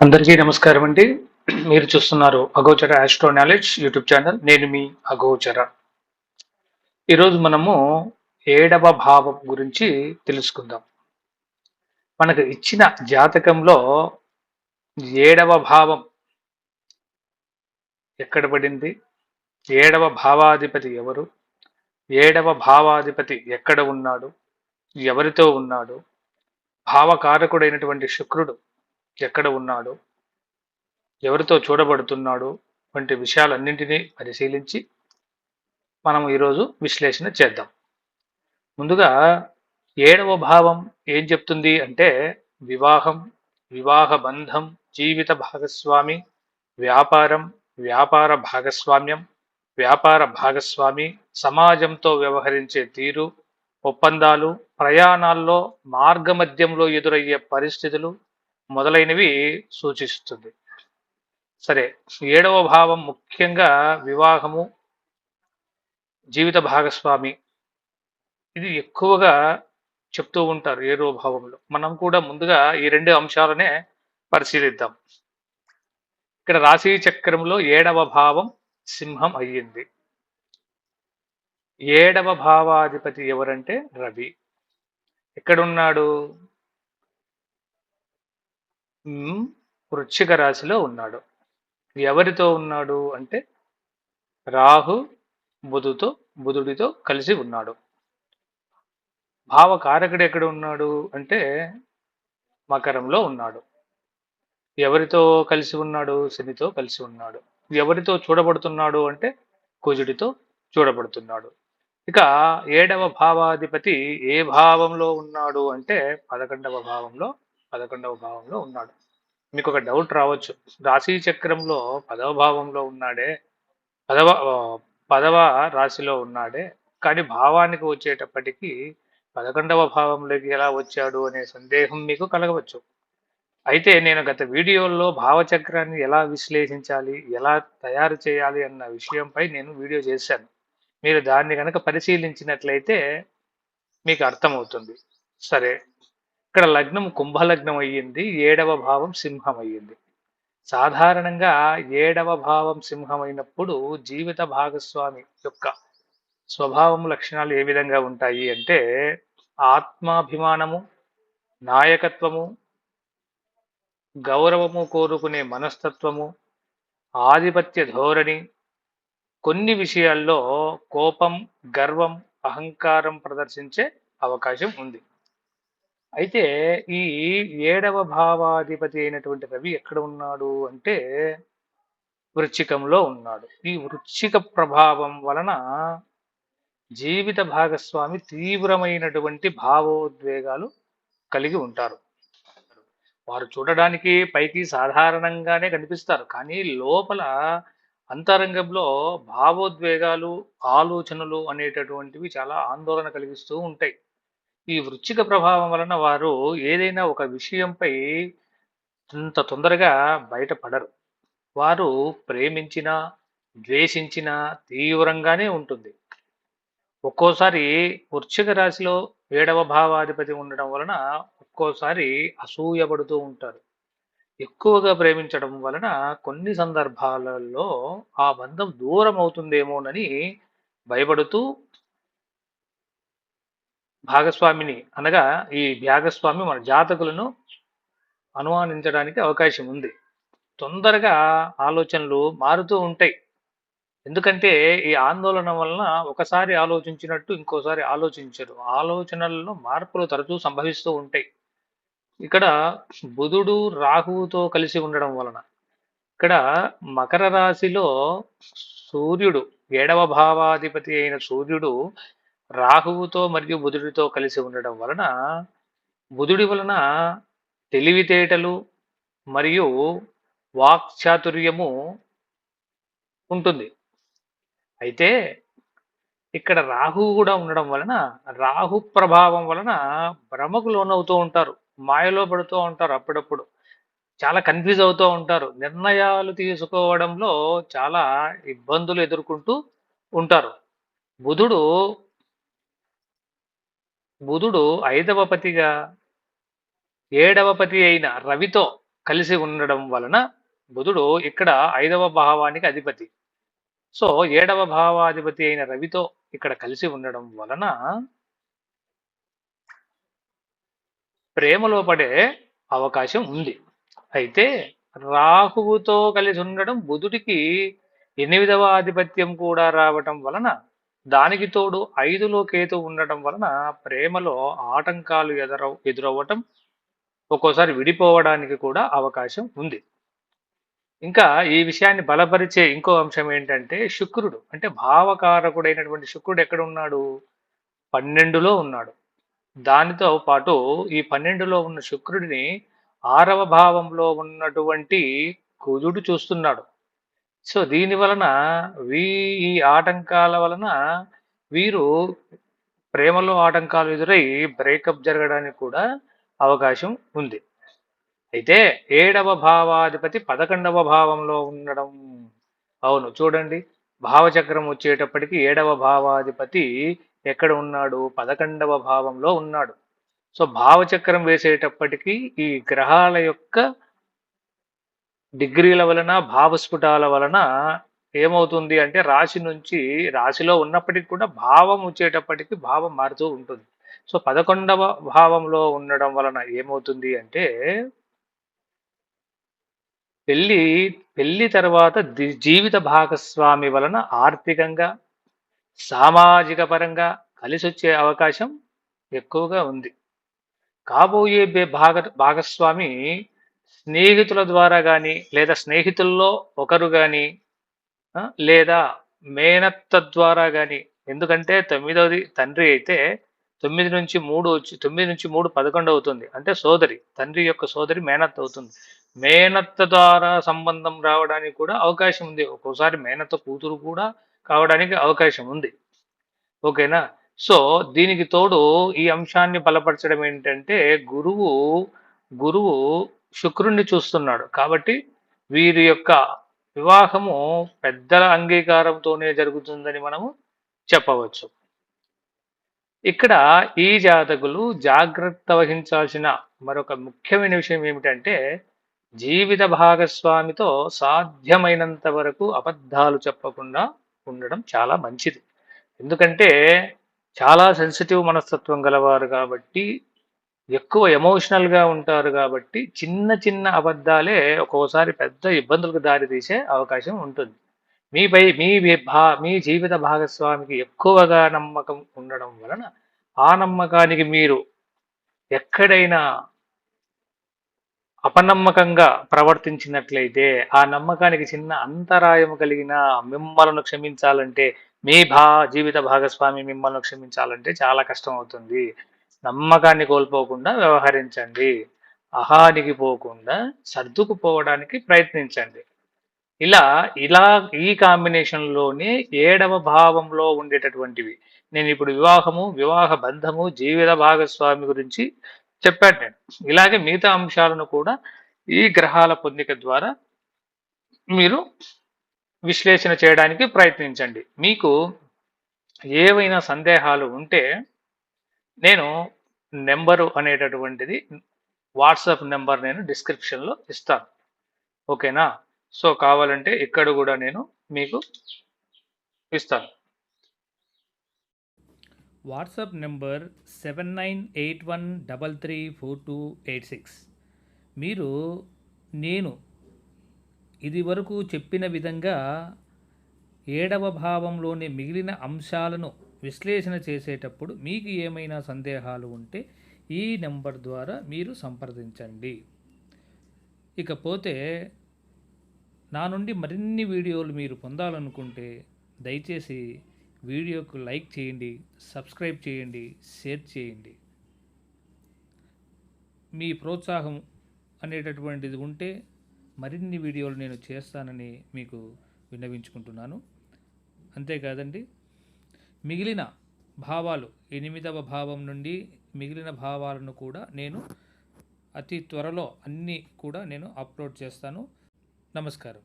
అందరికీ నమస్కారం అండి. మీరు చూస్తున్నారు అగోచర ఆస్ట్రో నాలెడ్జ్ యూట్యూబ్ ఛానల్. నేను మీ అగోచర. ఈరోజు మనము ఏడవ భావం గురించి తెలుసుకుందాం. మనకు ఇచ్చిన జాతకంలో ఏడవ భావం ఎక్కడ పడింది? ఏడవ భావాధిపతి ఎవరు? ఏడవ భావాధిపతి ఎక్కడ ఉన్నాడు? ఎవరితో ఉన్నాడు? భావకారకుడైనటువంటి శుక్రుడు ఎక్కడ ఉన్నాడు? ఎవరితో చూడబడుతున్నాడు? వంటి విషయాలన్నింటినీ పరిశీలించి మనం ఈరోజు విశ్లేషణ చేద్దాం. ముందుగా ఏడవ భావం ఏం చెప్తుంది అంటే వివాహం, వివాహ బంధం, జీవిత భాగస్వామి, వ్యాపారం, వ్యాపార భాగస్వామ్యం, వ్యాపార భాగస్వామి, సమాజంతో వ్యవహరించే తీరు, ఒప్పందాలు, ప్రయాణాల్లో మార్గమధ్యంలో ఎదురయ్యే పరిస్థితులు మొదలైనవి సూచిస్తుంది. సరే, ఏడవ భావం ముఖ్యంగా వివాహము, జీవిత భాగస్వామి ఇది ఎక్కువగా చెప్తూ ఉంటారు ఏడవ భావంలో. మనం కూడా ముందుగా ఈ రెండు అంశాలనే పరిశీలిద్దాం. ఇక్కడ రాశి చక్రంలో ఏడవ భావం సింహం అయ్యింది. ఏడవ భావాధిపతి ఎవరంటే రవి. ఎక్కడున్నాడు? వృశ్చిక రాశిలో ఉన్నాడు. ఎవరితో ఉన్నాడు అంటే రాహు బుధుడితో కలిసి ఉన్నాడు. భావకారకుడు ఎక్కడ ఉన్నాడు అంటే మకరంలో ఉన్నాడు. ఎవరితో కలిసి ఉన్నాడు? శనితో కలిసి ఉన్నాడు. ఎవరితో చూడబడుతున్నాడు అంటే కుజుడితో చూడబడుతున్నాడు. ఇక ఏడవ భావాధిపతి ఏ భావంలో ఉన్నాడు అంటే 11వ భావంలో ఉన్నాడు. మీకు ఒక డౌట్ రావచ్చు. రాశి చక్రంలో 10వ భావంలో ఉన్నాడే, పదవ పదవ రాశిలో ఉన్నాడే, కానీ భావానికి వచ్చేటప్పటికి 11వ భావంలోకి ఎలా వచ్చాడు అనే సందేహం మీకు కలగవచ్చు. అయితే నేను గత వీడియోల్లో భావచక్రాన్ని ఎలా విశ్లేషించాలి, ఎలా తయారు చేయాలి అన్న విషయంపై నేను వీడియో చేశాను. మీరు దాన్ని గనక పరిశీలించినట్లయితే మీకు అర్థమవుతుంది. సరే, ఇక్కడ లగ్నం కుంభలగ్నం అయ్యింది, ఏడవ భావం సింహం అయ్యింది. సాధారణంగా ఏడవ భావం సింహమైనప్పుడు జీవిత భాగస్వామి యొక్క స్వభావం లక్షణాలు ఏ విధంగా ఉంటాయి అంటే ఆత్మాభిమానము, నాయకత్వము, గౌరవము కోరుకునే మనస్తత్వము, ఆధిపత్య ధోరణి, కొన్ని విషయాల్లో కోపం, గర్వం, అహంకారం ప్రదర్శించే అవకాశం ఉంది. అయితే ఈ ఏడవ భావాధిపతి అయినటువంటి రవి ఎక్కడ ఉన్నాడు అంటే వృశ్చికంలో ఉన్నాడు. ఈ వృశ్చిక ప్రభావం వలన జీవిత భాగస్వామి తీవ్రమైనటువంటి భావోద్వేగాలు కలిగి ఉంటారు. వారు చూడడానికి పైకి సాధారణంగానే కనిపిస్తారు. కానీ లోపల అంతరంగంలో భావోద్వేగాలు, ఆలోచనలు అనేటటువంటివి చాలా ఆందోళన కలిగిస్తూ ఉంటాయి. ఈ వృశ్చిక ప్రభావం వలన వారు ఏదైనా ఒక విషయంపై అంత తొందరగా బయటపడరు. వారు ప్రేమించినా, ద్వేషించినా తీవ్రంగానే ఉంటుంది. ఒక్కోసారి వృశ్చిక రాశిలో ఏడవ భావాధిపతి ఉండడం వలన ఒక్కోసారి అసూయపడుతూ ఉంటారు. ఎక్కువగా ప్రేమించడం వలన కొన్ని సందర్భాలలో ఆ బంధం దూరం అవుతుందేమోనని భయపడుతూ భాగస్వామిని అనగా ఈ భాగస్వామి మన జాతకులను అనుమానించడానికి అవకాశం ఉంది. తొందరగా ఆలోచనలు మారుతూ ఉంటాయి. ఎందుకంటే ఈ ఆందోళన వలన ఒకసారి ఆలోచించినట్టు ఇంకోసారి ఆలోచించరు. ఆలోచనల్లో మార్పులు తరచూ సంభవిస్తూ ఉంటాయి. ఇక్కడ బుధుడు రాహువుతో కలిసి ఉండడం వలన ఇక్కడ మకర రాశిలో సూర్యుడు ఏడవ భావాధిపతి అయిన సూర్యుడు రాహువుతో మరియు బుధుడితో కలిసి ఉండడం వలన బుధుడి వలన తెలివితేటలు మరియు వాక్చాతుర్యము ఉంటుంది. అయితే ఇక్కడ రాహువు కూడా ఉండడం వలన రాహు ప్రభావం వలన భ్రమకు లోనవుతూ ఉంటారు. మాయలో పడుతూ ఉంటారు. అప్పుడప్పుడు చాలా కన్ఫ్యూజ్ అవుతూ ఉంటారు. నిర్ణయాలు తీసుకోవడంలో చాలా ఇబ్బందులు ఎదుర్కొంటూ ఉంటారు. బుధుడు బుధుడు ఐదవ పతిగా ఏడవ పతి అయిన రవితో కలిసి ఉండడం వలన బుధుడు ఇక్కడ 5వ భావానికి అధిపతి. సో 7వ భావాధిపతి అయిన రవితో ఇక్కడ కలిసి ఉండడం వలన ప్రేమలో పడే అవకాశం ఉంది. అయితే రాహువుతో కలిసి ఉండడం బుధుడికి 8వ ఆధిపత్యం కూడా రావటం వలన, దానికి తోడు 5లో కేతు ఉండటం వలన ప్రేమలో ఆటంకాలు ఎదురవ్వటం, ఒక్కోసారి విడిపోవడానికి కూడా అవకాశం ఉంది. ఇంకా ఈ విషయాన్ని బలపరిచే ఇంకో అంశం ఏంటంటే శుక్రుడు, అంటే భావకారకుడైనటువంటి శుక్రుడు ఎక్కడ ఉన్నాడు? 12లో ఉన్నాడు. దానితో పాటు ఈ 12లో ఉన్న శుక్రుడిని 6వ భావంలో ఉన్నటువంటి కుజుడు చూస్తున్నాడు. సో దీని వలన ఈ ఆటంకాల వలన వీరు ప్రేమలో ఆటంకాలు ఎదురై బ్రేకప్ జరగడానికి కూడా అవకాశం ఉంది. అయితే 7వ భావాధిపతి 11వ భావంలో ఉండడం, అవును చూడండి, భావచక్రం వచ్చేటప్పటికి 7వ భావాధిపతి ఎక్కడ ఉన్నాడు? 11వ భావంలో ఉన్నాడు. సో భావచక్రం వేసేటప్పటికి ఈ గ్రహాల యొక్క డిగ్రీల వలన, భావస్ఫుటాల వలన ఏమవుతుంది అంటే రాశిలో ఉన్నప్పటికీ కూడా భావం వచ్చేటప్పటికి భావం మారుతూ ఉంటుంది. సో 11వ భావంలో ఉండడం వలన ఏమవుతుంది అంటే పెళ్లి తర్వాత జీవిత భాగస్వామి వలన ఆర్థికంగా, సామాజిక పరంగా కలిసొచ్చే అవకాశం ఎక్కువగా ఉంది. కాబోయే భాగస్వామి స్నేహితుల ద్వారా కానీ, లేదా స్నేహితుల్లో ఒకరు కానీ, లేదా మేనత్త ద్వారా కానీ, ఎందుకంటే 9వది తండ్రి అయితే 9 నుంచి 3 11 అవుతుంది. అంటే సోదరి, తండ్రి యొక్క సోదరి మేనత్త అవుతుంది. మేనత్త ద్వారా సంబంధం రావడానికి కూడా అవకాశం ఉంది. ఒక్కోసారి మేనత్త కూతురు కూడా కావడానికి అవకాశం ఉంది. ఓకేనా? సో దీనికి తోడు ఈ అంశాన్ని బలపరచడం ఏంటంటే గురువు శుక్రుణ్ణి చూస్తున్నాడు. కాబట్టి వీరి యొక్క వివాహము పెద్దల అంగీకారంతోనే జరుగుతుందని మనము చెప్పవచ్చు. ఇక్కడ ఈ జాతకులు జాగ్రత్త వహించాల్సిన మరొక ముఖ్యమైన విషయం ఏమిటంటే, జీవిత భాగస్వామితో సాధ్యమైనంత వరకు అబద్ధాలు చెప్పకుండా ఉండడం చాలా మంచిది. ఎందుకంటే చాలా సెన్సిటివ్ మనస్తత్వం గలవారు కాబట్టి, ఎక్కువ ఎమోషనల్గా ఉంటారు కాబట్టి, చిన్న చిన్న అబద్ధాలే ఒక్కోసారి పెద్ద ఇబ్బందులకు దారితీసే అవకాశం ఉంటుంది. మీ జీవిత భాగస్వామికి ఎక్కువగా నమ్మకం ఉండడం వలన ఆ నమ్మకానికి మీరు ఎక్కడైనా అపనమ్మకంగా ప్రవర్తించినట్లయితే, ఆ నమ్మకానికి చిన్న అంతరాయం కలిగిన మిమ్మల్ని క్షమించాలంటే, మీ జీవిత భాగస్వామి మిమ్మల్ని క్షమించాలంటే చాలా కష్టం అవుతుంది. నమ్మకాన్ని కోల్పోకుండా వ్యవహరించండి. అహానికి పోకుండా సర్దుకుపోవడానికి ప్రయత్నించండి. ఇలా ఈ కాంబినేషన్‌లోనే 7వ భావంలో ఉండేటటువంటివి. నేనిప్పుడు వివాహ బంధము, జీవిత భాగస్వామి గురించి చెప్పాను నేను. ఇలాగే మిగతా అంశాలను కూడా ఈ గ్రహాల పొందిక ద్వారా మీరు విశ్లేషణ చేయడానికి ప్రయత్నించండి. మీకు ఏవైనా సందేహాలు ఉంటే నేను నెంబరు అనేటటువంటిది, వాట్సాప్ నెంబర్ నేను డిస్క్రిప్షన్‌లో ఇస్తాను. ఓకేనా? సో కావాలంటే ఇక్కడ కూడా నేను మీకు ఇస్తాను. WhatsApp number 7981334286. మీరు నేను ఇది వరకు చెప్పిన విధంగా 7వ భావంలోని మిగిలిన అంశాలను విశ్లేషణ చేసేటప్పుడు మీకు ఏమైనా సందేహాలు ఉంటే ఈ నెంబర్ ద్వారా మీరు సంప్రదించండి. ఇకపోతే నా నుండి మరిన్ని వీడియోలు మీరు పొందాలనుకుంటే దయచేసి వీడియోకు లైక్ చేయండి, సబ్స్క్రైబ్ చేయండి, షేర్ చేయండి. మీ ప్రోత్సాహం అనేటటువంటిది ఉంటే మరిన్ని వీడియోలు నేను చేస్తానని మీకు విన్నవించుకుంటున్నాను. అంతేకాదండి, మిగిలిన భావాలు 8వ భావం నుండి మిగిలిన భావాలను కూడా నేను అతి త్వరలో అన్నీ కూడా నేను అప్లోడ్ చేస్తాను. నమస్కారం.